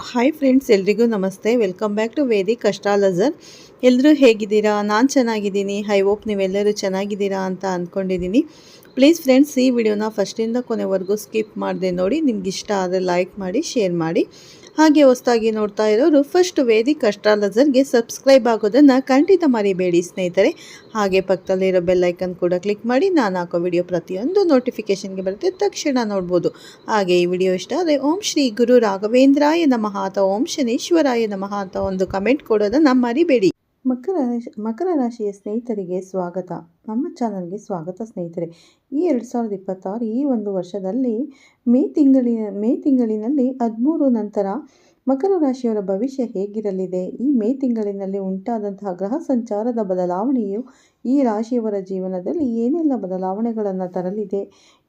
Hi friends, ಎಲ್ರಿಗೂ ನಮಸ್ತೆ. Welcome back to Vedic astrologer. ಎಲ್ಲರೂ ಹೇಗಿದ್ದೀರಾ? ನಾನು ಚೆನ್ನಾಗಿದ್ದೀನಿ. ಐ ಹೋಪ್ ನೀವೆಲ್ಲರೂ ಚೆನ್ನಾಗಿದ್ದೀರಾ ಅಂತ ಅಂದ್ಕೊಂಡಿದ್ದೀನಿ. ಪ್ಲೀಸ್ ಫ್ರೆಂಡ್ಸ್, ಈ ವಿಡಿಯೋನ ಫಸ್ಟಿಂದ ಕೊನೆವರೆಗೂ ಸ್ಕಿಪ್ ಮಾಡದೆ ನೋಡಿ. ನಿಮ್ಗೆ ಇಷ್ಟ ಆದರೆ ಲೈಕ್ ಮಾಡಿ, ಶೇರ್ ಮಾಡಿ. ಹಾಗೆ ಹೊಸದಾಗಿ ನೋಡ್ತಾ ಇರೋರು ಫಸ್ಟ್ ವೇದಿಕ್ ಅಸ್ಟ್ರಾಲಜರ್ಗೆ ಸಬ್ಸ್ಕ್ರೈಬ್ ಆಗೋದನ್ನು ಖಂಡಿತ ಮರಿಬೇಡಿ ಸ್ನೇಹಿತರೆ. ಹಾಗೆ ಪಕ್ಕದಲ್ಲಿರೋ ಬೆಲ್ ಐಕನ್ ಕೂಡ ಕ್ಲಿಕ್ ಮಾಡಿ. ನಾನು ಹಾಕೋ ವಿಡಿಯೋ ಪ್ರತಿಯೊಂದು ನೋಟಿಫಿಕೇಷನ್ಗೆ ಬರುತ್ತೆ, ತಕ್ಷಣ ನೋಡ್ಬೋದು. ಹಾಗೆ ಈ ವಿಡಿಯೋ ಇಷ್ಟ ಆದರೆ ಓಂ ಶ್ರೀ ಗುರು ರಾಘವೇಂದ್ರಾಯ ನಮಃ ಅಥವಾ ಓಂ ಶನೀಶ್ವರಾಯ ನಮಃ ಅಂತ ಒಂದು ಕಮೆಂಟ್ ಕೊಡೋದನ್ನು ಮರಿಬೇಡಿ. ಮಕರ ರಾಶಿಯ ಸ್ನೇಹಿತರಿಗೆ ಸ್ವಾಗತ. ನಮ್ಮ ಚಾನಲ್ಗೆ ಸ್ವಾಗತ ಸ್ನೇಹಿತರೆ. ಈ 2026 ಈ ಒಂದು ವರ್ಷದಲ್ಲಿ ಮೇ ತಿಂಗಳಿನಲ್ಲಿ 13 ನಂತರ ಮಕರ ರಾಶಿಯವರ ಭವಿಷ್ಯ ಹೇಗಿರಲಿದೆ? ಈ ಮೇ ತಿಂಗಳಿನಲ್ಲಿ ಉಂಟಾದಂತಹ ಗ್ರಹ ಸಂಚಾರದ ಬದಲಾವಣೆಯು ಈ ರಾಶಿಯವರ ಜೀವನದಲ್ಲಿ ಏನೆಲ್ಲ ಬದಲಾವಣೆಗಳನ್ನು ತರಲಿದೆ,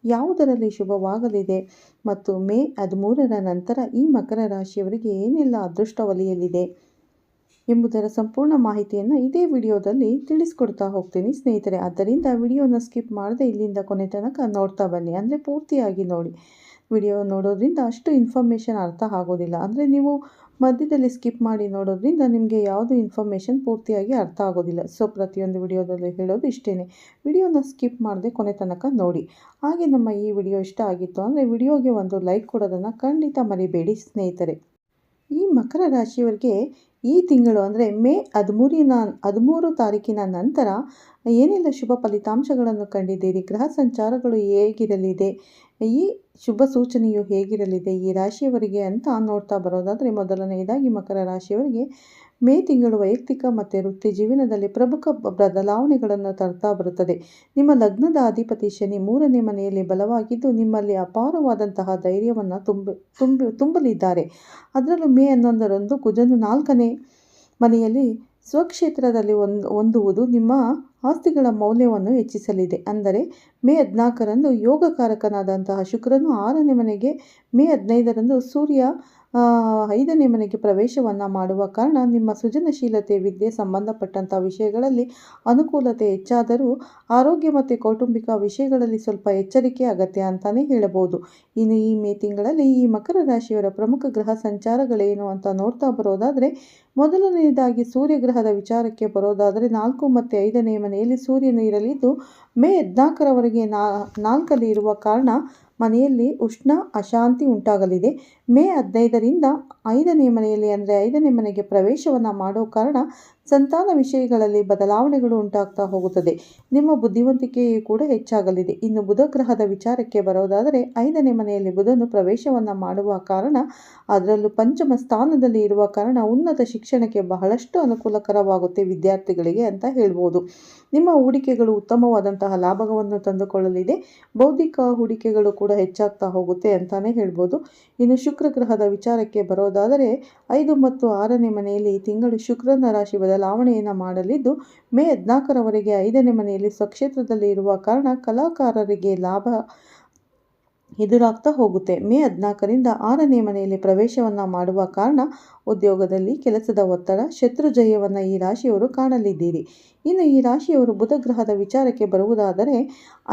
ಯಾವುದರಲ್ಲಿ ಶುಭವಾಗಲಿದೆ ಮತ್ತು ಮೇ 13ರ ನಂತರ ಈ ಮಕರ ರಾಶಿಯವರಿಗೆ ಏನೆಲ್ಲ ಅದೃಷ್ಟ ಒಲಿಯಲಿದೆ ಎಂಬುದರ ಸಂಪೂರ್ಣ ಮಾಹಿತಿಯನ್ನು ಇದೇ ವಿಡಿಯೋದಲ್ಲಿ ತಿಳಿಸ್ಕೊಡ್ತಾ ಹೋಗ್ತೀನಿ ಸ್ನೇಹಿತರೆ. ಆದ್ದರಿಂದ ವಿಡಿಯೋನ ಸ್ಕಿಪ್ ಮಾಡದೆ ಇಲ್ಲಿಂದ ಕೊನೆ ತನಕ ನೋಡ್ತಾ ಬನ್ನಿ. ಅಂದರೆ ಪೂರ್ತಿಯಾಗಿ ನೋಡಿ. ವಿಡಿಯೋ ನೋಡೋದ್ರಿಂದ ಅಷ್ಟು ಇನ್ಫಾರ್ಮೇಷನ್ ಅರ್ಥ ಆಗೋದಿಲ್ಲ. ಅಂದರೆ ನೀವು ಮಧ್ಯದಲ್ಲಿ ಸ್ಕಿಪ್ ಮಾಡಿ ನೋಡೋದ್ರಿಂದ ನಿಮಗೆ ಯಾವುದು ಇನ್ಫಾರ್ಮೇಷನ್ ಪೂರ್ತಿಯಾಗಿ ಅರ್ಥ ಆಗೋದಿಲ್ಲ. ಸೊ ಪ್ರತಿಯೊಂದು ವಿಡಿಯೋದಲ್ಲಿ ಹೇಳೋದು ಇಷ್ಟೇ, ವಿಡಿಯೋನ ಸ್ಕಿಪ್ ಮಾಡದೆ ಕೊನೆ ತನಕ ನೋಡಿ. ಹಾಗೆ ನಮ್ಮ ಈ ವಿಡಿಯೋ ಇಷ್ಟ ಆಗಿತ್ತು ಅಂದರೆ ವಿಡಿಯೋಗೆ ಒಂದು ಲೈಕ್ ಕೊಡೋದನ್ನು ಖಂಡಿತ ಮರಿಬೇಡಿ ಸ್ನೇಹಿತರೆ. ಈ ಮಕರ ರಾಶಿಯವರಿಗೆ ಈ ತಿಂಗಳು ಅಂದರೆ ಮೇ 13 ತಾರೀಕಿನ ನಂತರ ಏನೆಲ್ಲ ಶುಭ ಫಲಿತಾಂಶಗಳನ್ನು ಕಂಡಿದ್ದೀರಿ, ಗ್ರಹ ಸಂಚಾರಗಳು ಹೇಗಿರಲಿದೆ, ಈ ಶುಭ ಸೂಚನೆಯು ಹೇಗಿರಲಿದೆ ಈ ರಾಶಿಯವರಿಗೆ ಅಂತ ನೋಡ್ತಾ ಬರೋದಾದರೆ, ಮೊದಲನೆಯದಾಗಿ ಮಕರ ರಾಶಿಯವರಿಗೆ ಮೇ ತಿಂಗಳು ವೈಯಕ್ತಿಕ ಮತ್ತು ವೃತ್ತಿ ಜೀವನದಲ್ಲಿ ಪ್ರಮುಖ ಬದಲಾವಣೆಗಳನ್ನು ತರ್ತಾ ಬರುತ್ತದೆ. ನಿಮ್ಮ ಲಗ್ನದ ಅಧಿಪತಿ ಶನಿ 3ನೇ ಮನೆಯಲ್ಲಿ ಬಲವಾಗಿದ್ದು ನಿಮ್ಮಲ್ಲಿ ಅಪಾರವಾದಂತಹ ಧೈರ್ಯವನ್ನು ತುಂಬಲಿದ್ದಾರೆ. ಅದರಲ್ಲೂ ಮೇ 11ರಂದು ಕುಜನು 4ನೇ ಮನೆಯಲ್ಲಿ ಸ್ವಕ್ಷೇತ್ರದಲ್ಲಿ ಹೊಂದುವುದು ನಿಮ್ಮ ಆಸ್ತಿಗಳ ಮೌಲ್ಯವನ್ನು ಹೆಚ್ಚಿಸಲಿದೆ. ಅಂದರೆ ಮೇ 14ರಂದು ಯೋಗಕಾರಕನಾದಂತಹ ಶುಕ್ರನು 6ನೇ ಮನೆಗೆ, ಮೇ 15ರಂದು ಸೂರ್ಯ 5ನೇ ಮನೆಗೆ ಪ್ರವೇಶವನ್ನು ಮಾಡುವ ಕಾರಣ ನಿಮ್ಮ ಸೃಜನಶೀಲತೆ, ವಿದ್ಯೆ ಸಂಬಂಧಪಟ್ಟಂಥ ವಿಷಯಗಳಲ್ಲಿ ಅನುಕೂಲತೆ ಹೆಚ್ಚಾದರೂ ಆರೋಗ್ಯ ಮತ್ತು ಕೌಟುಂಬಿಕ ವಿಷಯಗಳಲ್ಲಿ ಸ್ವಲ್ಪ ಎಚ್ಚರಿಕೆ ಅಗತ್ಯ ಅಂತಲೇ ಹೇಳಬಹುದು. ಇನ್ನು ಈ ಮೇ ತಿಂಗಳಲ್ಲಿ ಈ ಮಕರ ರಾಶಿಯವರ ಪ್ರಮುಖ ಗ್ರಹ ಸಂಚಾರಗಳೇನು ಅಂತ ನೋಡ್ತಾ ಬರೋದಾದರೆ, ಮೊದಲನೆಯದಾಗಿ ಸೂರ್ಯಗ್ರಹದ ವಿಚಾರಕ್ಕೆ ಬರೋದಾದರೆ 4 ಮತ್ತು 5ನೇ ಮನೆಯಲ್ಲಿ ಸೂರ್ಯನು ಇರಲಿದ್ದು ಮೇ 14ರವರೆಗೆ 4ರಲ್ಲಿ ಇರುವ ಕಾರಣ ಮನೆಯಲ್ಲಿ ಉಷ್ಣ ಅಶಾಂತಿ ಉಂಟಾಗಲಿದೆ. ಮೇ 15ರಿಂದ 5ನೇ ಮನೆಯಲ್ಲಿ ಅಂದರೆ 5ನೇ ಮನೆಗೆ ಪ್ರವೇಶವನ್ನು ಮಾಡೋ ಕಾರಣ ಸಂತಾನ ವಿಷಯಗಳಲ್ಲಿ ಬದಲಾವಣೆಗಳು ಉಂಟಾಗ್ತಾ ಹೋಗುತ್ತದೆ. ನಿಮ್ಮ ಬುದ್ಧಿವಂತಿಕೆಯೂ ಕೂಡ ಹೆಚ್ಚಾಗಲಿದೆ. ಇನ್ನು ಬುಧ ಗ್ರಹದ ವಿಚಾರಕ್ಕೆ ಬರೋದಾದರೆ 5ನೇ ಮನೆಯಲ್ಲಿ ಬುಧನು ಪ್ರವೇಶವನ್ನು ಮಾಡುವ ಕಾರಣ, ಅದರಲ್ಲೂ ಪಂಚಮ ಸ್ಥಾನದಲ್ಲಿ ಇರುವ ಕಾರಣ ಉನ್ನತ ಶಿಕ್ಷಣಕ್ಕೆ ಬಹಳಷ್ಟು ಅನುಕೂಲಕರವಾಗುತ್ತೆ ವಿದ್ಯಾರ್ಥಿಗಳಿಗೆ ಅಂತ ಹೇಳ್ಬೋದು. ನಿಮ್ಮ ಹೂಡಿಕೆಗಳು ಉತ್ತಮವಾದಂತಹ ಲಾಭವನ್ನು ತಂದುಕೊಳ್ಳಲಿದೆ. ಬೌದ್ಧಿಕ ಹೂಡಿಕೆಗಳು ಕೂಡ ಹೆಚ್ಚಾಗ್ತಾ ಹೋಗುತ್ತೆ ಅಂತಾನೆ ಹೇಳ್ಬೋದು. ಇನ್ನು ಶುಕ್ರ ಗ್ರಹದ ವಿಚಾರಕ್ಕೆ ಬರೋದಾದರೆ 5 ಮತ್ತು 6ನೇ ಮನೆಯಲ್ಲಿ ಈ ತಿಂಗಳು ಶುಕ್ರನ ರಾಶಿ ಬದಲಾವಣೆಯನ್ನು ಮಾಡಲಿದ್ದು ಮೇ 14ರವರೆಗೆ 5ನೇ ಮನೆಯಲ್ಲಿ ಸ್ವಕ್ಷೇತ್ರದಲ್ಲಿ ಇರುವ ಕಾರಣ ಕಲಾಕಾರರಿಗೆ ಲಾಭ ಎದುರಾಗ್ತಾ ಹೋಗುತ್ತೆ. ಮೇ 14ರಿಂದ 6ನೇ ಮನೆಯಲ್ಲಿ ಪ್ರವೇಶವನ್ನು ಮಾಡುವ ಕಾರಣ ಉದ್ಯೋಗದಲ್ಲಿ ಕೆಲಸದ ಒತ್ತಡ, ಶತ್ರು ಜಯವನ್ನು ಈ ರಾಶಿಯವರು ಕಾಣಲಿದ್ದೀರಿ. ಇನ್ನು ಈ ರಾಶಿಯವರು ಬುಧ ಗ್ರಹದ ವಿಚಾರಕ್ಕೆ ಬರುವುದಾದರೆ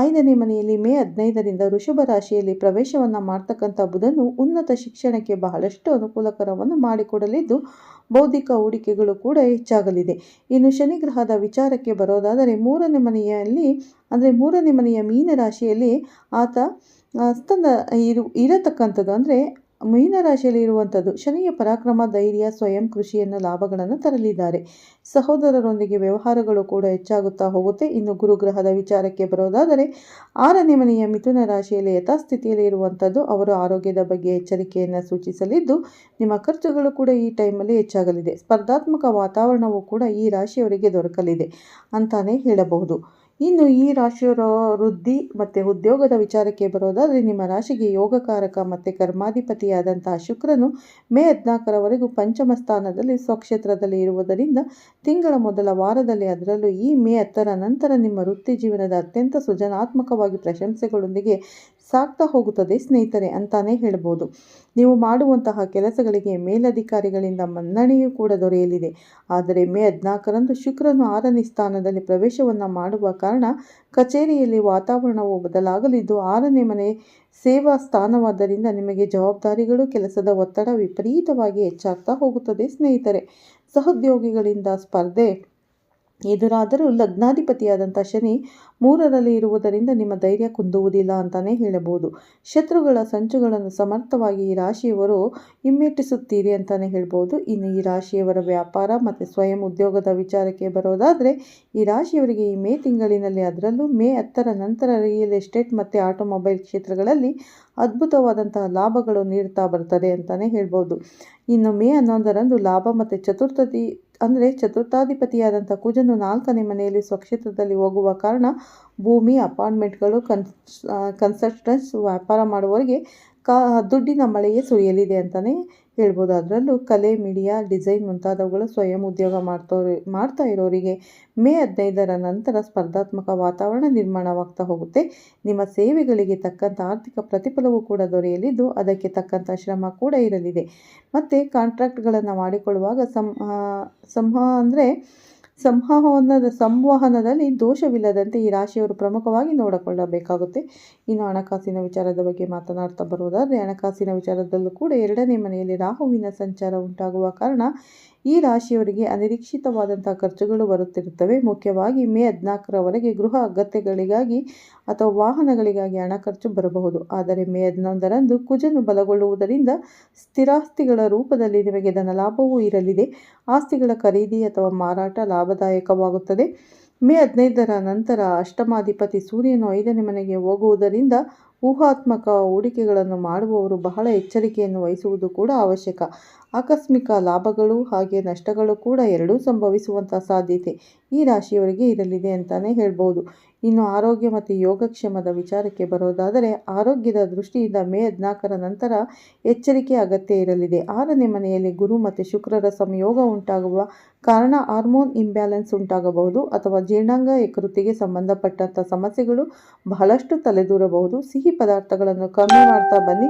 5ನೇ ಮನೆಯಲ್ಲಿ ಮೇ 15ರಿಂದ ವೃಷಭ ರಾಶಿಯಲ್ಲಿ ಪ್ರವೇಶವನ್ನು ಮಾಡ್ತಕ್ಕಂಥ ಬುಧನು ಉನ್ನತ ಶಿಕ್ಷಣಕ್ಕೆ ಬಹಳಷ್ಟು ಅನುಕೂಲಕರವನ್ನು ಮಾಡಿಕೊಡಲಿದ್ದು ಬೌದ್ಧಿಕ ಹೂಡಿಕೆಗಳು ಕೂಡ ಹೆಚ್ಚಾಗಲಿದೆ. ಇನ್ನು ಶನಿ ಗ್ರಹದ ವಿಚಾರಕ್ಕೆ ಬರೋದಾದರೆ 3ನೇ ಮನೆಯ ಮೀನ ರಾಶಿಯಲ್ಲಿ ಆತ ಇರತಕ್ಕಂಥದ್ದು. ಅಂದರೆ ಮೀನರಾಶಿಯಲ್ಲಿ ಇರುವಂಥದ್ದು ಶನಿಯ ಪರಾಕ್ರಮ, ಧೈರ್ಯ, ಸ್ವಯಂ ಕೃಷಿಯನ್ನು ಲಾಭಗಳನ್ನು ತರಲಿದ್ದಾರೆ. ಸಹೋದರರೊಂದಿಗೆ ವ್ಯವಹಾರಗಳು ಕೂಡ ಹೆಚ್ಚಾಗುತ್ತಾ ಹೋಗುತ್ತೆ. ಇನ್ನು ಗುರುಗ್ರಹದ ವಿಚಾರಕ್ಕೆ ಬರೋದಾದರೆ 6ನೇ ಮನೆಯ ಮಿಥುನ ರಾಶಿಯಲ್ಲಿ ಯಥಾಸ್ಥಿತಿಯಲ್ಲಿ ಇರುವಂಥದ್ದು ಅವರು ಆರೋಗ್ಯದ ಬಗ್ಗೆ ಎಚ್ಚರಿಕೆಯನ್ನು ಸೂಚಿಸಲಿದ್ದು ನಿಮ್ಮ ಖರ್ಚುಗಳು ಕೂಡ ಈ ಟೈಮಲ್ಲಿ ಹೆಚ್ಚಾಗಲಿದೆ. ಸ್ಪರ್ಧಾತ್ಮಕ ವಾತಾವರಣವೂ ಕೂಡ ಈ ರಾಶಿಯವರಿಗೆ ದೊರಕಲಿದೆ ಅಂತಾನೆ ಹೇಳಬಹುದು. ಇನ್ನು ಈ ರಾಶಿಯವರ ವೃದ್ಧಿ ಮತ್ತು ಉದ್ಯೋಗದ ವಿಚಾರಕ್ಕೆ ಬರೋದಾದರೆ ನಿಮ್ಮ ರಾಶಿಗೆ ಯೋಗಕಾರಕ ಮತ್ತು ಕರ್ಮಾಧಿಪತಿಯಾದಂತಹ ಶುಕ್ರನು ಮೇ 14ರವರೆಗೂ ಪಂಚಮ ಸ್ಥಾನದಲ್ಲಿ ಸ್ವಕ್ಷೇತ್ರದಲ್ಲಿ ಇರುವುದರಿಂದ ತಿಂಗಳ ಮೊದಲ ವಾರದಲ್ಲಿ, ಅದರಲ್ಲೂ ಈ ಮೇ 10ರ ನಂತರ ನಿಮ್ಮ ವೃತ್ತಿ ಜೀವನದ ಅತ್ಯಂತ ಸೃಜನಾತ್ಮಕವಾಗಿ ಪ್ರಶಂಸೆಗಳೊಂದಿಗೆ ಸಾಗ್ತಾ ಹೋಗುತ್ತದೆ ಸ್ನೇಹಿತರೆ ಅಂತಾನೆ ಹೇಳ್ಬೋದು. ನೀವು ಮಾಡುವಂತಹ ಕೆಲಸಗಳಿಗೆ ಮೇಲಧಿಕಾರಿಗಳಿಂದ ಮನ್ನಣೆಯೂ ಕೂಡ ದೊರೆಯಲಿದೆ. ಆದರೆ ಮೇ 14ರಂದು ಶುಕ್ರನು 6ನೇ ಸ್ಥಾನದಲ್ಲಿ ಪ್ರವೇಶವನ್ನು ಮಾಡುವ ಕಾರಣ ಕಚೇರಿಯಲ್ಲಿ ವಾತಾವರಣವು ಬದಲಾಗಲಿದ್ದು 6ನೇ ಮನೆ ಸೇವಾ ಸ್ಥಾನವಾದ್ದರಿಂದ ನಿಮಗೆ ಜವಾಬ್ದಾರಿಗಳು, ಕೆಲಸದ ಒತ್ತಡ ವಿಪರೀತವಾಗಿ ಹೆಚ್ಚಾಗ್ತಾ ಹೋಗುತ್ತದೆ ಸ್ನೇಹಿತರೆ. ಸಹೋದ್ಯೋಗಿಗಳಿಂದ ಸ್ಪರ್ಧೆ ಎದುರಾದರೂ ಲಗ್ನಾಧಿಪತಿಯಾದಂಥ ಶನಿ 3ರಲ್ಲಿ ಇರುವುದರಿಂದ ನಿಮ್ಮ ಧೈರ್ಯ ಕುಂದುವುದಿಲ್ಲ ಅಂತಲೇ ಹೇಳಬಹುದು. ಶತ್ರುಗಳ ಸಂಚುಗಳನ್ನು ಸಮರ್ಥವಾಗಿ ಈ ರಾಶಿಯವರು ಹಿಮ್ಮೆಟ್ಟಿಸುತ್ತೀರಿ ಅಂತಲೇ ಹೇಳ್ಬೋದು. ಇನ್ನು ಈ ರಾಶಿಯವರ ವ್ಯಾಪಾರ ಮತ್ತು ಸ್ವಯಂ ಉದ್ಯೋಗದ ವಿಚಾರಕ್ಕೆ ಬರೋದಾದರೆ ಈ ರಾಶಿಯವರಿಗೆ ಈ ಮೇ ತಿಂಗಳಿನಲ್ಲಿ, ಅದರಲ್ಲೂ ಮೇ 10ರ ನಂತರ ರಿಯಲ್ ಎಸ್ಟೇಟ್ ಮತ್ತು ಆಟೋಮೊಬೈಲ್ ಕ್ಷೇತ್ರಗಳಲ್ಲಿ ಅದ್ಭುತವಾದಂತಹ ಲಾಭಗಳು ನೀಡ್ತಾ ಬರ್ತದೆ ಅಂತಲೇ ಹೇಳ್ಬೋದು. ಇನ್ನು ಮೇ 11ರಂದು ಲಾಭ ಮತ್ತು ಚತುರ್ಥಾಧಿಪತಿಯಾದಂಥ ಕುಜನು 4ನೇ ಮನೆಯಲ್ಲಿ ಸ್ವಕ್ಷೇತ್ರದಲ್ಲಿ ಹೋಗುವ ಕಾರಣ ಭೂಮಿ, ಅಪಾರ್ಟ್ಮೆಂಟ್ಗಳು, ಕನ್ಸ್ಟ್ರಕ್ಷನ್ಸ್ ವ್ಯಾಪಾರ ಮಾಡುವವರಿಗೆ ದುಡ್ಡಿನ ಮಳೆಯೇ ಸುರಿಯಲಿದೆ ಅಂತಲೇ ಹೇಳ್ಬೋದು. ಅದರಲ್ಲೂ ಕಲೆ, ಮೀಡಿಯಾ, ಡಿಸೈನ್ ಮುಂತಾದವುಗಳು ಸ್ವಯಂ ಉದ್ಯೋಗ ಮಾಡ್ತಾ ಇರೋರಿಗೆ ಮೇ 15ರ ನಂತರ ಸ್ಪರ್ಧಾತ್ಮಕ ವಾತಾವರಣ ನಿರ್ಮಾಣವಾಗ್ತಾ ಹೋಗುತ್ತೆ. ನಿಮ್ಮ ಸೇವೆಗಳಿಗೆ ತಕ್ಕಂಥ ಆರ್ಥಿಕ ಪ್ರತಿಫಲವೂ ಕೂಡ ದೊರೆಯಲಿದ್ದು ಅದಕ್ಕೆ ತಕ್ಕಂಥ ಶ್ರಮ ಕೂಡ ಇರಲಿದೆ. ಮತ್ತು ಕಾಂಟ್ರಾಕ್ಟ್ಗಳನ್ನು ಮಾಡಿಕೊಳ್ಳುವಾಗ ಸಂವಹನದಲ್ಲಿ ದೋಷವಿಲ್ಲದಂತೆ ಈ ರಾಶಿಯವರು ಪ್ರಮುಖವಾಗಿ ನೋಡಿಕೊಳ್ಳಬೇಕಾಗುತ್ತೆ. ಇನ್ನು ಹಣಕಾಸಿನ ವಿಚಾರದ ಬಗ್ಗೆ ಮಾತನಾಡ್ತಾ ಬರುವುದಾದರೆ ಹಣಕಾಸಿನ ವಿಚಾರದಲ್ಲೂ ಕೂಡ 2ನೇ ಮನೆಯಲ್ಲಿ ರಾಹುವಿನ ಸಂಚಾರ ಉಂಟಾಗುವ ಕಾರಣ ಈ ರಾಶಿಯವರಿಗೆ ಅನಿರೀಕ್ಷಿತವಾದಂತಹ ಖರ್ಚುಗಳು ಬರುತ್ತಿರುತ್ತವೆ. ಮುಖ್ಯವಾಗಿ ಮೇ 14ರವರೆಗೆ ಗೃಹ ಅಗತ್ಯಗಳಿಗಾಗಿ ಅಥವಾ ವಾಹನಗಳಿಗಾಗಿ ಹಣ ಖರ್ಚು ಬರಬಹುದು. ಆದರೆ ಮೇ 11ರಂದು ಕುಜನು ಬಲಗೊಳ್ಳುವುದರಿಂದ ಸ್ಥಿರಾಸ್ತಿಗಳ ರೂಪದಲ್ಲಿ ನಿಮಗೆ ಧನಲಾಭವೂ ಇರಲಿದೆ. ಆಸ್ತಿಗಳ ಖರೀದಿ ಅಥವಾ ಮಾರಾಟ ಲಾಭದಾಯಕವಾಗುತ್ತದೆ. ಮೇ 15ರ ನಂತರ ಅಷ್ಟಮಾಧಿಪತಿ ಸೂರ್ಯನು 5ನೇ ಮನೆಗೆ ಹೋಗುವುದರಿಂದ ಊಹಾತ್ಮಕ ಹೂಡಿಕೆಗಳನ್ನು ಮಾಡುವವರು ಬಹಳ ಎಚ್ಚರಿಕೆಯನ್ನು ವಹಿಸುವುದು ಕೂಡ ಅವಶ್ಯಕ. ಆಕಸ್ಮಿಕ ಲಾಭಗಳು ಹಾಗೆ ನಷ್ಟಗಳು ಕೂಡ ಎರಡೂ ಸಂಭವಿಸುವಂಥ ಸಾಧ್ಯತೆ ಈ ರಾಶಿಯವರಿಗೆ ಇರಲಿದೆ ಅಂತಲೇ ಹೇಳ್ಬೋದು. ಇನ್ನು ಆರೋಗ್ಯ ಮತ್ತು ಯೋಗಕ್ಷೇಮದ ವಿಚಾರಕ್ಕೆ ಬರೋದಾದರೆ ಆರೋಗ್ಯದ ದೃಷ್ಟಿಯಿಂದ ಮೇ 14ರ ನಂತರ ಎಚ್ಚರಿಕೆ ಅಗತ್ಯ ಇರಲಿದೆ. 6ನೇ ಮನೆಯಲ್ಲಿ ಗುರು ಮತ್ತು ಶುಕ್ರರ ಸಂಯೋಗ ಉಂಟಾಗುವ ಕಾರಣ ಹಾರ್ಮೋನ್ ಇಂಬ್ಯಾಲೆನ್ಸ್ ಉಂಟಾಗಬಹುದು ಅಥವಾ ಜೀರ್ಣಾಂಗ ಯಕೃತ್ತಿಗೆ ಸಂಬಂಧಪಟ್ಟಂಥ ಸಮಸ್ಯೆಗಳು ಬಹಳಷ್ಟು ತಲೆದೂರಬಹುದು. ಸಿಹಿ ಪದಾರ್ಥಗಳನ್ನು ಕಮ್ಮಿ ಮಾಡ್ತಾ ಬನ್ನಿ.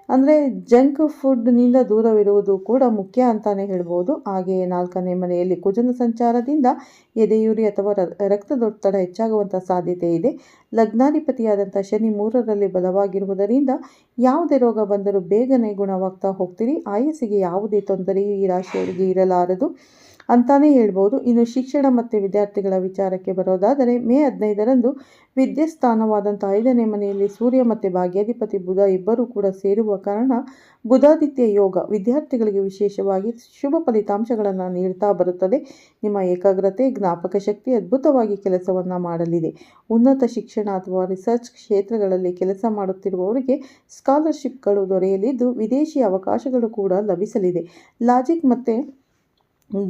ಅಂದರೆ ಜಂಕ್ ಫುಡ್ನಿಂದ ದೂರವಿರುವುದು ಕೂಡ ಮುಖ್ಯ ಅಂತಲೇ ಹೇಳ್ಬೋದು. ಹಾಗೆಯೇ 4ನೇ ಮನೆಯಲ್ಲಿ ಕುಜನ ಸಂಚಾರದಿಂದ ಎದೆಯುರಿ ಅಥವಾ ರಕ್ತದೊತ್ತಡ ಹೆಚ್ಚಾಗುವಂಥ ಸಾಧ್ಯತೆ ಇದೆ. ಲಗ್ನಾಧಿಪತಿಯಾದಂಥ ಶನಿ 3ರಲ್ಲಿ ಬಲವಾಗಿರುವುದರಿಂದ ಯಾವುದೇ ರೋಗ ಬಂದರೂ ಬೇಗನೆ ಗುಣವಾಗ್ತಾ ಹೋಗ್ತೀರಿ. ಆಯಸ್ಸಿಗೆ ಯಾವುದೇ ತೊಂದರೆಯೂ ಈ ರಾಶಿಯವರಿಗೆ ಇರಲಾರದು ಅಂತಾನೇ ಹೇಳ್ಬೋದು. ಇನ್ನು ಶಿಕ್ಷಣ ಮತ್ತು ವಿದ್ಯಾರ್ಥಿಗಳ ವಿಚಾರಕ್ಕೆ ಬರೋದಾದರೆ ಮೇ 15ರಂದು ವಿದ್ಯಾಸ್ಥಾನವಾದಂಥ 5ನೇ ಮನೆಯಲ್ಲಿ ಸೂರ್ಯ ಮತ್ತು ಭಾಗ್ಯಾಧಿಪತಿ ಬುಧ ಇಬ್ಬರೂ ಕೂಡ ಸೇರುವ ಕಾರಣ ಬುಧಾದಿತ್ಯ ಯೋಗ ವಿದ್ಯಾರ್ಥಿಗಳಿಗೆ ವಿಶೇಷವಾಗಿ ಶುಭ ಫಲಿತಾಂಶಗಳನ್ನು ನೀಡ್ತಾ ಬರುತ್ತದೆ. ನಿಮ್ಮ ಏಕಾಗ್ರತೆ, ಜ್ಞಾಪಕ ಶಕ್ತಿ ಅದ್ಭುತವಾಗಿ ಕೆಲಸವನ್ನು ಮಾಡಲಿದೆ. ಉನ್ನತ ಶಿಕ್ಷಣ ಅಥವಾ ರಿಸರ್ಚ್ ಕ್ಷೇತ್ರಗಳಲ್ಲಿ ಕೆಲಸ ಮಾಡುತ್ತಿರುವವರಿಗೆ ಸ್ಕಾಲರ್ಶಿಪ್ಗಳು ದೊರೆಯಲಿದ್ದು ವಿದೇಶಿ ಅವಕಾಶಗಳು ಕೂಡ ಲಭಿಸಲಿದೆ. ಲಾಜಿಕ್ ಮತ್ತು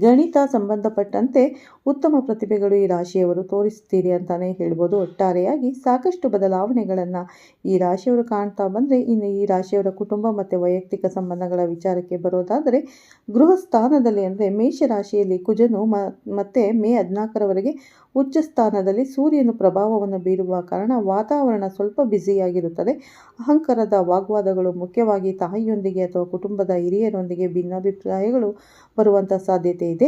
ಗಣಿತ ಸಂಬಂಧಪಟ್ಟಂತೆ ಉತ್ತಮ ಪ್ರತಿಭೆಗಳು ಈ ರಾಶಿಯವರು ತೋರಿಸ್ತೀರಿ ಅಂತಲೇ ಹೇಳ್ಬೋದು. ಒಟ್ಟಾರೆಯಾಗಿ ಸಾಕಷ್ಟು ಬದಲಾವಣೆಗಳನ್ನು ಈ ರಾಶಿಯವರು ಕಾಣ್ತಾ ಬಂದರೆ ಇನ್ನು ಈ ರಾಶಿಯವರ ಕುಟುಂಬ ಮತ್ತು ವೈಯಕ್ತಿಕ ಸಂಬಂಧಗಳ ವಿಚಾರಕ್ಕೆ ಬರೋದಾದರೆ ಗೃಹ ಸ್ಥಾನದಲ್ಲಿ ಅಂದರೆ ಮೇಷರಾಶಿಯಲ್ಲಿ ಕುಜನು ಮತ್ತು ಮೇ 14ರವರೆಗೆ ಉಚ್ಚ ಸ್ಥಾನದಲ್ಲಿ ಸೂರ್ಯನು ಪ್ರಭಾವವನ್ನು ಬೀರುವ ಕಾರಣ ವಾತಾವರಣ ಸ್ವಲ್ಪ ಬ್ಯುಸಿಯಾಗಿರುತ್ತದೆ. ಅಹಂಕಾರದ ವಾಗ್ವಾದಗಳು, ಮುಖ್ಯವಾಗಿ ತಾಯಿಯೊಂದಿಗೆ ಅಥವಾ ಕುಟುಂಬದ ಹಿರಿಯರೊಂದಿಗೆ ಭಿನ್ನಾಭಿಪ್ರಾಯಗಳು ಬರುವಂಥ ಸಾಧ್ಯತೆ ಇದೆ.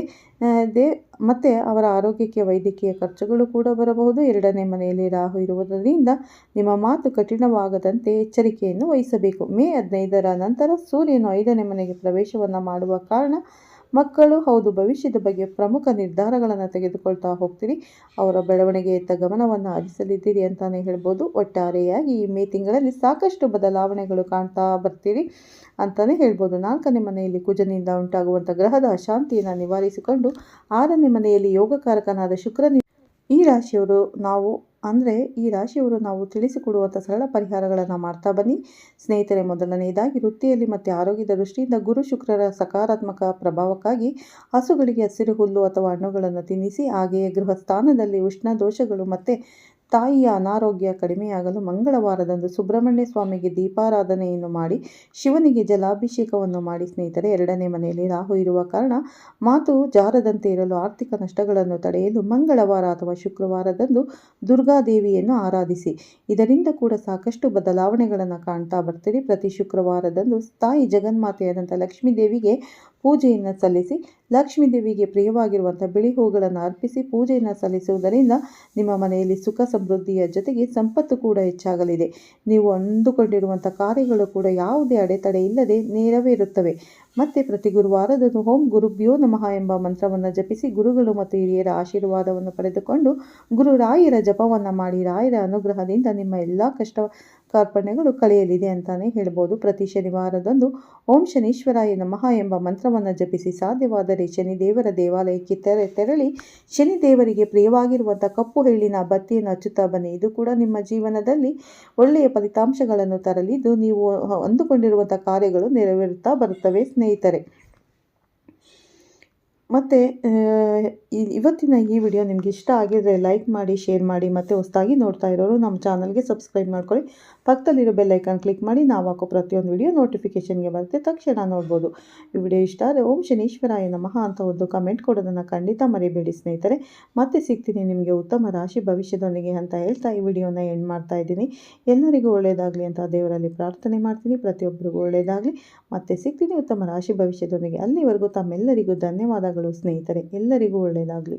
ಮತ್ತು ಅವರ ಆರೋಗ್ಯಕ್ಕೆ ವೈದ್ಯಕೀಯ ಖರ್ಚುಗಳು ಕೂಡ ಬರಬಹುದು. 2ನೇ ಮನೆಯಲ್ಲಿ ರಾಹು ಇರುವುದರಿಂದ ನಿಮ್ಮ ಮಾತು ಕಠಿಣವಾಗದಂತೆ ಎಚ್ಚರಿಕೆಯನ್ನು ವಹಿಸಬೇಕು. ಮೇ 15ರ ನಂತರ ಸೂರ್ಯನು 5ನೇ ಮನೆಗೆ ಪ್ರವೇಶವನ್ನು ಮಾಡುವ ಕಾರಣ ಮಕ್ಕಳು ಭವಿಷ್ಯದ ಬಗ್ಗೆ ಪ್ರಮುಖ ನಿರ್ಧಾರಗಳನ್ನು ತೆಗೆದುಕೊಳ್ತಾ ಹೋಗ್ತೀರಿ. ಅವರ ಬೆಳವಣಿಗೆಯತ್ತ ಗಮನವನ್ನು ಹರಿಸಲಿದ್ದೀರಿ ಅಂತಲೇ ಹೇಳ್ಬೋದು. ಒಟ್ಟಾರೆಯಾಗಿ ಈ ಮೇ ತಿಂಗಳಲ್ಲಿ ಸಾಕಷ್ಟು ಬದಲಾವಣೆಗಳು ಕಾಣ್ತಾ ಬರ್ತೀರಿ ಅಂತಲೇ ಹೇಳ್ಬೋದು. 4ನೇ ಮನೆಯಲ್ಲಿ ಕುಜನಿಂದ ಉಂಟಾಗುವಂಥ ಗ್ರಹದ ಅಶಾಂತಿಯನ್ನು ನಿವಾರಿಸಿಕೊಂಡು 6ನೇ ಮನೆಯಲ್ಲಿ ಯೋಗಕಾರಕನಾದ ಶುಕ್ರನಿಂದ ಈ ರಾಶಿಯವರು ನಾವು ತಿಳಿಸಿಕೊಡುವಂಥ ಸರಳ ಪರಿಹಾರಗಳನ್ನು ಮಾಡ್ತಾ ಬನ್ನಿ ಸ್ನೇಹಿತರೆ. ಮೊದಲನೆಯದಾಗಿ ವೃತ್ತಿಯಲ್ಲಿ ಮತ್ತು ಆರೋಗ್ಯದ ದೃಷ್ಟಿಯಿಂದ ಗುರು ಶುಕ್ರರ ಸಕಾರಾತ್ಮಕ ಪ್ರಭಾವಕ್ಕಾಗಿ ಹಸುಗಳಿಗೆ ಹಸಿರು ಹುಲ್ಲು ಅಥವಾ ಹಣ್ಣುಗಳನ್ನು ತಿನ್ನಿಸಿ. ಹಾಗೆಯೇ ಗೃಹ ಸ್ಥಾನದಲ್ಲಿ ಉಷ್ಣ ದೋಷಗಳು ಮತ್ತು ತಾಯಿಯ ಅನಾರೋಗ್ಯ ಕಡಿಮೆಯಾಗಲು ಮಂಗಳವಾರದಂದು ಸುಬ್ರಹ್ಮಣ್ಯ ಸ್ವಾಮಿಗೆ ದೀಪಾರಾಧನೆಯನ್ನು ಮಾಡಿ ಶಿವನಿಗೆ ಜಲಾಭಿಷೇಕವನ್ನು ಮಾಡಿ ಸ್ನೇಹಿತರೆ. 2ನೇ ಮನೆಯಲ್ಲಿ ರಾಹು ಇರುವ ಕಾರಣ ಮಾತು ಜಾರದಂತೆ ಇರಲು ಆರ್ಥಿಕ ನಷ್ಟಗಳನ್ನು ತಡೆಯಲು ಮಂಗಳವಾರ ಅಥವಾ ಶುಕ್ರವಾರದಂದು ದುರ್ಗಾದೇವಿಯನ್ನು ಆರಾಧಿಸಿ. ಇದರಿಂದ ಕೂಡ ಸಾಕಷ್ಟು ಬದಲಾವಣೆಗಳನ್ನು ಕಾಣ್ತಾ ಬರ್ತೀರಿ. ಪ್ರತಿ ಶುಕ್ರವಾರದಂದು ತಾಯಿ ಜಗನ್ಮಾತೆಯಾದಂಥ ಲಕ್ಷ್ಮೀ ದೇವಿಗೆ ಪೂಜೆಯನ್ನು ಸಲ್ಲಿಸಿ, ಲಕ್ಷ್ಮೀ ದೇವಿಗೆ ಪ್ರಿಯವಾಗಿರುವಂಥ ಬಿಳಿ ಹೂಗಳನ್ನು ಅರ್ಪಿಸಿ ಪೂಜೆಯನ್ನು ಸಲ್ಲಿಸುವುದರಿಂದ ನಿಮ್ಮ ಮನೆಯಲ್ಲಿ ಸುಖ ಸಮೃದ್ಧಿಯ ಜೊತೆಗೆ ಸಂಪತ್ತು ಕೂಡ ಹೆಚ್ಚಾಗಲಿದೆ. ನೀವು ಅಂದುಕೊಂಡಿರುವಂಥ ಕಾರ್ಯಗಳು ಕೂಡ ಯಾವುದೇ ಅಡೆತಡೆ ಇಲ್ಲದೆ ನೆರವೇರುತ್ತವೆ. ಮತ್ತು ಪ್ರತಿ ಗುರುವಾರದಂದು ಓಂ ಗುರುಭ್ಯೋ ನಮಃ ಎಂಬ ಮಂತ್ರವನ್ನು ಜಪಿಸಿ ಗುರುಗಳು ಮತ್ತು ಹಿರಿಯರ ಆಶೀರ್ವಾದವನ್ನು ಪಡೆದುಕೊಂಡು ಗುರುರಾಯರ ಜಪವನ್ನು ಮಾಡಿ ರಾಯರ ಅನುಗ್ರಹದಿಂದ ನಿಮ್ಮ ಎಲ್ಲ ಕಷ್ಟ ಕಾರ್ಪಣ್ಯಗಳು ಕಳೆಯಲಿದೆ ಅಂತಾನೆ ಹೇಳ್ಬೋದು. ಪ್ರತಿ ಶನಿವಾರದಂದು ಓಂ ಶನೀಶ್ವರಾಯ ನಮಃ ಎಂಬ ಮಂತ್ರವನ್ನು ಜಪಿಸಿ ಸಾಧ್ಯವಾದರೆ ಶನಿದೇವರ ದೇವಾಲಯಕ್ಕೆ ತೆರಳಿ ಶನಿದೇವರಿಗೆ ಪ್ರಿಯವಾಗಿರುವಂಥ ಕಪ್ಪು ಎಳ್ಳಿನ ಬತ್ತಿಯನ್ನು ಹಚ್ಚುತ್ತಾ ಬನ್ನಿ. ಇದು ಕೂಡ ನಿಮ್ಮ ಜೀವನದಲ್ಲಿ ಒಳ್ಳೆಯ ಫಲಿತಾಂಶಗಳನ್ನು ತರಲಿದ್ದು ನೀವು ಅಂದುಕೊಂಡಿರುವಂಥ ಕಾರ್ಯಗಳು ನೆರವೇರುತ್ತಾ ಬರುತ್ತವೆ ಸ್ನೇಹಿತರೆ. ಮತ್ತು ಇವತ್ತಿನ ಈ ವಿಡಿಯೋ ನಿಮ್ಗೆ ಇಷ್ಟ ಆಗಿದ್ರೆ ಲೈಕ್ ಮಾಡಿ, ಶೇರ್ ಮಾಡಿ, ಮತ್ತು ಹೊಸದಾಗಿ ನೋಡ್ತಾ ಇರೋರು ನಮ್ಮ ಚಾನಲ್ಗೆ ಸಬ್ಸ್ಕ್ರೈಬ್ ಮಾಡ್ಕೊಳ್ಳಿ. ಪಕ್ಕದಲ್ಲಿರೋ ಬೆಲ್ ಐಕಾನ್ ಕ್ಲಿಕ್ ಮಾಡಿ ನಾವು ಹಾಕೋ ಪ್ರತಿಯೊಂದು ವಿಡಿಯೋ ನೋಟಿಫಿಕೇಷನ್ಗೆ ಬರುತ್ತೆ, ತಕ್ಷಣ ನೋಡ್ಬೋದು. ಈ ವಿಡಿಯೋ ಇಷ್ಟ ಆದರೆ ಓಂ ಶನೀಶ್ವರಾಯ ನಮಃ ಅಂತ ಒಂದು ಕಮೆಂಟ್ ಕೊಡೋದನ್ನು ಖಂಡಿತ ಮರಿಬೇಡಿ ಸ್ನೇಹಿತರೆ. ಮತ್ತೆ ಸಿಗ್ತೀನಿ ನಿಮಗೆ ಉತ್ತಮ ರಾಶಿ ಭವಿಷ್ಯದೊಂದಿಗೆ ಅಂತ ಹೇಳ್ತಾ ಈ ವಿಡಿಯೋನ ಎಂಡ್ ಮಾಡ್ತಾ ಇದ್ದೀನಿ. ಎಲ್ಲರಿಗೂ ಒಳ್ಳೆಯದಾಗಲಿ ಅಂತ ದೇವರಲ್ಲಿ ಪ್ರಾರ್ಥನೆ ಮಾಡ್ತೀನಿ. ಪ್ರತಿಯೊಬ್ಬರಿಗೂ ಒಳ್ಳೆಯದಾಗಲಿ. ಮತ್ತೆ ಸಿಗ್ತೀನಿ ಉತ್ತಮ ರಾಶಿ ಭವಿಷ್ಯದೊಂದಿಗೆ. ಅಲ್ಲಿವರೆಗೂ ತಮ್ಮೆಲ್ಲರಿಗೂ ಧನ್ಯವಾದಗಳು ಸ್ನೇಹಿತರೆ. ಎಲ್ಲರಿಗೂ ಒಳ್ಳೆಯದಾಗಲಿ.